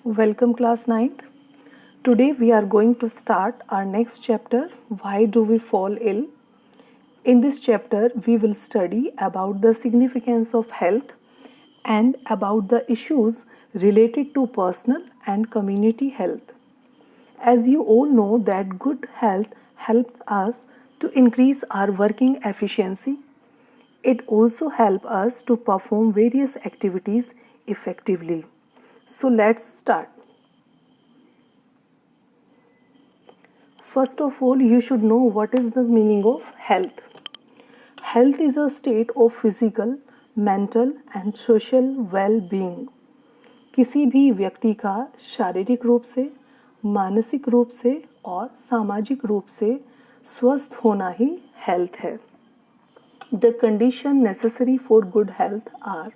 Welcome class 9th. Today we are going to start our next chapter, Why Do We Fall Ill? In this chapter we will study about the significance of health and about the issues related to personal and community health. As you all know that good health helps us to increase our working efficiency. It also helps us to perform various activities effectively. So let's start. First of all, you should know what is the meaning of health. Health is a state of physical, mental and social well-being. किसी भी व्यक्ति का शारीरिक रूप से, मानसिक रूप से और सामाजिक रूप से स्वस्थ होना ही हेल्थ है. The conditions necessary for good health are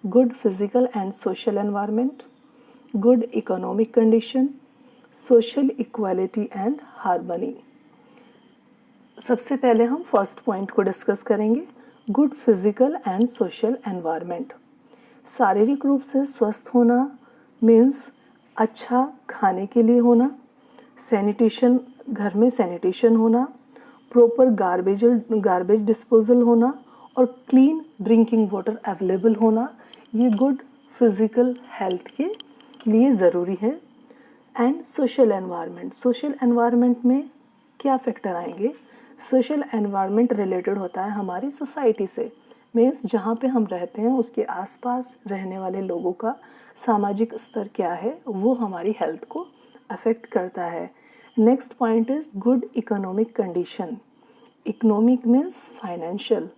good physical and social environment, good economic condition, social equality and harmony. सबसे पहले हम फर्स्ट पॉइंट को डिस्कस करेंगे, good physical and social environment. शारीरिक रूप से स्वस्थ होना मीन्स अच्छा खाने के लिए होना, सैनिटेशन, घर में सैनिटेशन होना, प्रॉपर गार्बेज डिस्पोजल होना और क्लीन ड्रिंकिंग वाटर अवेलेबल होना, ये गुड फिजिकल हेल्थ के लिए ज़रूरी है. एंड सोशल एनवायरनमेंट में क्या फैक्टर आएंगे? सोशल एनवायरनमेंट रिलेटेड होता है हमारी सोसाइटी से, मीन्स जहाँ पे हम रहते हैं उसके आसपास रहने वाले लोगों का सामाजिक स्तर क्या है, वो हमारी हेल्थ को अफेक्ट करता है. Next point is good economic condition. Economic means financial.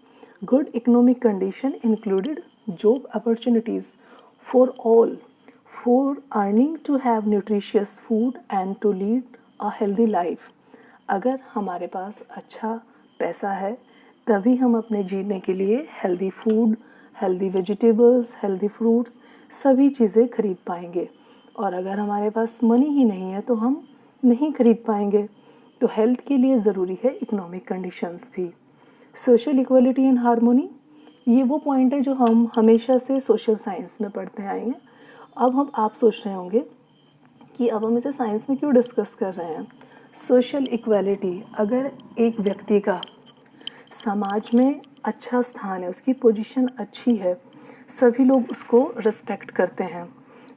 Good economic condition included job opportunities for all, for earning to have nutritious food and to lead a healthy life. अगर हमारे पास अच्छा पैसा है तभी हम अपने जीने के लिए healthy food, healthy vegetables, healthy fruits सभी चीज़ें खरीद पाएंगे. और अगर हमारे पास मनी ही नहीं है तो हम नहीं खरीद पाएंगे. तो हेल्थ के लिए ज़रूरी है इकोनॉमिक कंडीशंस भी. सोशल इक्वलिटी एंड हार्मोनी, ये वो पॉइंट है जो हम हमेशा से सोशल साइंस में पढ़ते आए हैं. अब आप सोच रहे होंगे कि अब हम इसे साइंस में क्यों डिस्कस कर रहे हैं. सोशल इक्वालिटी, अगर एक व्यक्ति का समाज में अच्छा स्थान है, उसकी पोजीशन अच्छी है, सभी लोग उसको रिस्पेक्ट करते हैं,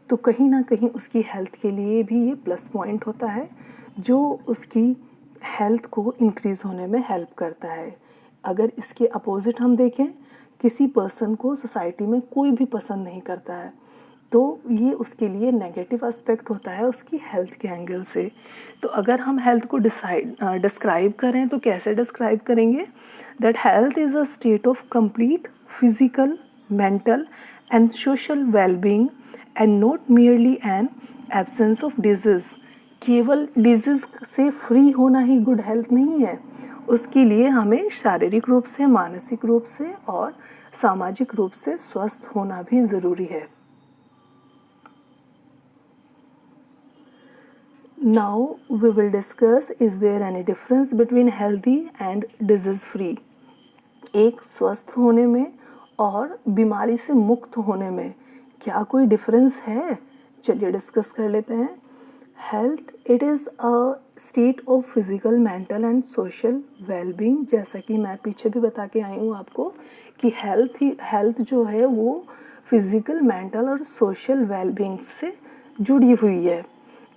तो कहीं ना कहीं उसकी हेल्थ के लिए भी ये प्लस पॉइंट होता है जो उसकी हेल्थ को इंक्रीज़ होने में हेल्प करता है. अगर इसके अपोजिट हम देखें, किसी पर्सन को सोसाइटी में कोई भी पसंद नहीं करता है, तो ये उसके लिए नेगेटिव एस्पेक्ट होता है उसकी हेल्थ के एंगल से. तो अगर हम हेल्थ को डिस्क्राइब करें तो कैसे डिस्क्राइब करेंगे? That health is a state of complete physical, mental and social wellbeing and not merely an absence of disease. केवल डिजीज़ से फ्री होना ही गुड हेल्थ नहीं है, उसके लिए हमें शारीरिक रूप से, मानसिक रूप से और सामाजिक रूप से स्वस्थ होना भी ज़रूरी है. Now we will discuss, is there any difference between healthy and disease free. एक स्वस्थ होने में और बीमारी से मुक्त होने में क्या कोई डिफरेंस है? चलिए डिस्कस कर लेते हैं. Health, it is a state of physical, mental and social wellbeing. जैसा कि मैं पीछे भी बता के आई हूँ आपको कि हेल्थ जो है वो फिज़िकल, मेंटल और सोशल वेलबींग से जुड़ी हुई है.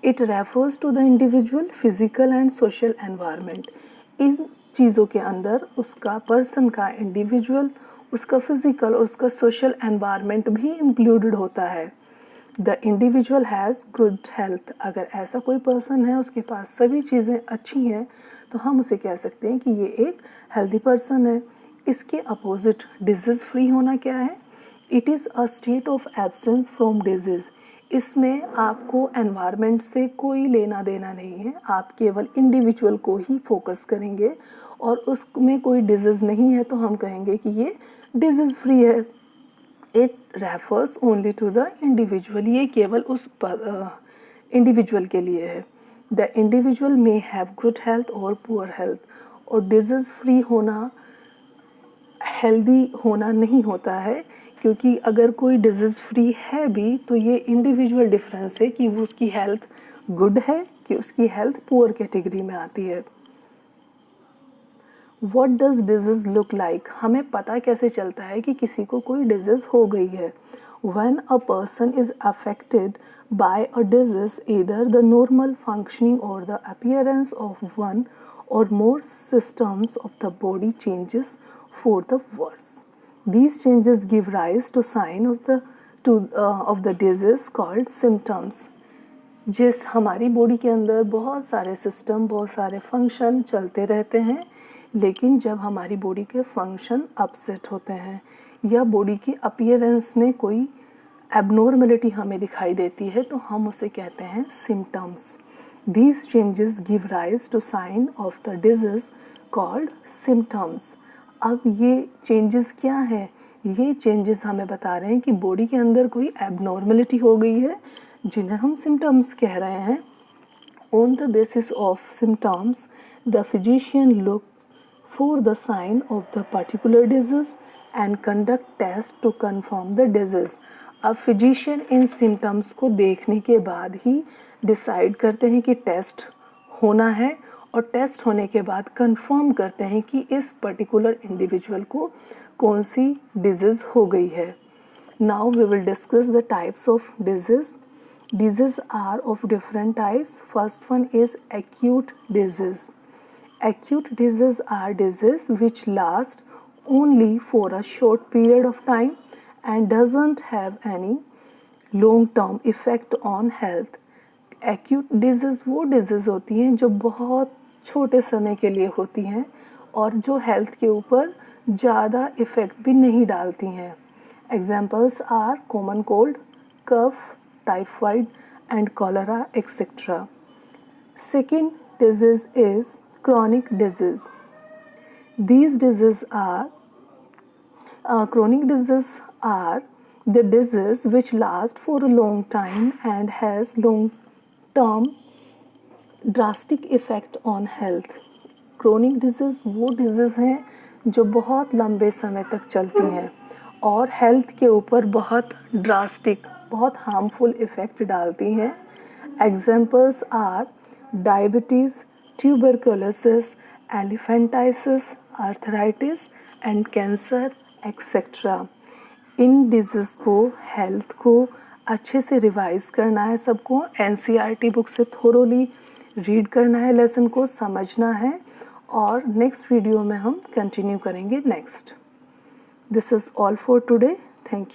It refers to the individual physical and social environment. इन चीज़ों के अंदर उसका पर्सन का इंडिविजुअल, उसका फिज़िकल और उसका सोशल एनवायरनमेंट भी इंक्लूडेड होता है. The individual has good health. अगर ऐसा कोई पर्सन है उसके पास सभी चीज़ें अच्छी हैं तो हम उसे कह सकते हैं कि ये एक हेल्दी पर्सन है. इसके अपोजिट डिजीज़ फ्री होना क्या है? It is a state of absence from disease. इसमें आपको एनवायरनमेंट से कोई लेना देना नहीं है, आप केवल इंडिविजुअल को ही फोकस करेंगे और उसमें कोई डिजीज़ नहीं है तो हम कहेंगे कि ये डिजीज़ फ्री है. It refers only to the individual. ये केवल उस इंडिविजुअल के लिए है. The individual may have good health और पुअर हेल्थ. और डिजीज़ फ्री होना हेल्दी होना नहीं होता है, क्योंकि अगर कोई डिजीज़ फ्री है भी तो ये इंडिविजुअल डिफरेंस है कि वो उसकी हेल्थ गुड है कि उसकी हेल्थ पुअर कैटेगरी में आती है। What does disease look like? हमें पता कैसे चलता है कि किसी को कोई डिजीज़ हो गई है? When a person is affected by a disease, either the normal functioning or the appearance of one or more systems of the body changes for the worse. These changes give rise to sign of the disease called symptoms. जिस हमारी body के अंदर बहुत सारे system, बहुत सारे function चलते रहते हैं, लेकिन जब हमारी बॉडी के फंक्शन अपसेट होते हैं या बॉडी की अपीयरेंस में कोई एबनॉर्मलिटी हमें दिखाई देती है तो हम उसे कहते हैं symptoms. These changes give rise to sign of the disease called symptoms. अब ये चेंजेस क्या है? ये चेंजेस हमें बता रहे हैं कि बॉडी के अंदर कोई एबनॉर्मलिटी हो गई है, जिन्हें हम सिम्टम्स कह रहे हैं। On the basis of symptoms the physician looks for the sign of the particular disease and conduct test to confirm the disease. अब फिजिशियन इन सिम्टम्स को देखने के बाद ही डिसाइड करते हैं कि टेस्ट होना है और टेस्ट होने के बाद कंफर्म करते हैं कि इस पर्टिकुलर इंडिविजुअल को कौन सी डिजीज़ हो गई है। Now we will discuss the types of disease. Diseases are of different types. First one is acute disease. Acute diseases are diseases which last only for a short period of time and doesn't have any long-term effect on health. Acute disease वो disease होती हैं जो बहुत छोटे समय के लिए होती हैं और जो हेल्थ के ऊपर ज़्यादा इफ़ेक्ट भी नहीं डालती हैं. Examples are common cold, cough, typhoid and cholera, etc. Second disease is chronic disease. These diseases are chronic diseases are the disease which last for a long time and has long term drastic effect on health. Chronic disease वो disease हैं जो बहुत लंबे समय तक चलती हैं और हेल्थ के ऊपर बहुत ड्रास्टिक, बहुत हार्मफुल इफ़ेक्ट डालती हैं. Examples are diabetes, tuberculosis, elephantiasis, arthritis and cancer, etc. इन डिजीज़ को, हेल्थ को अच्छे से रिवाइज करना है सबको. NCERT बुक से थोरोली रीड करना है, लेसन को समझना है और नेक्स्ट वीडियो में हम कंटिन्यू करेंगे next. This is all for today. Thank you.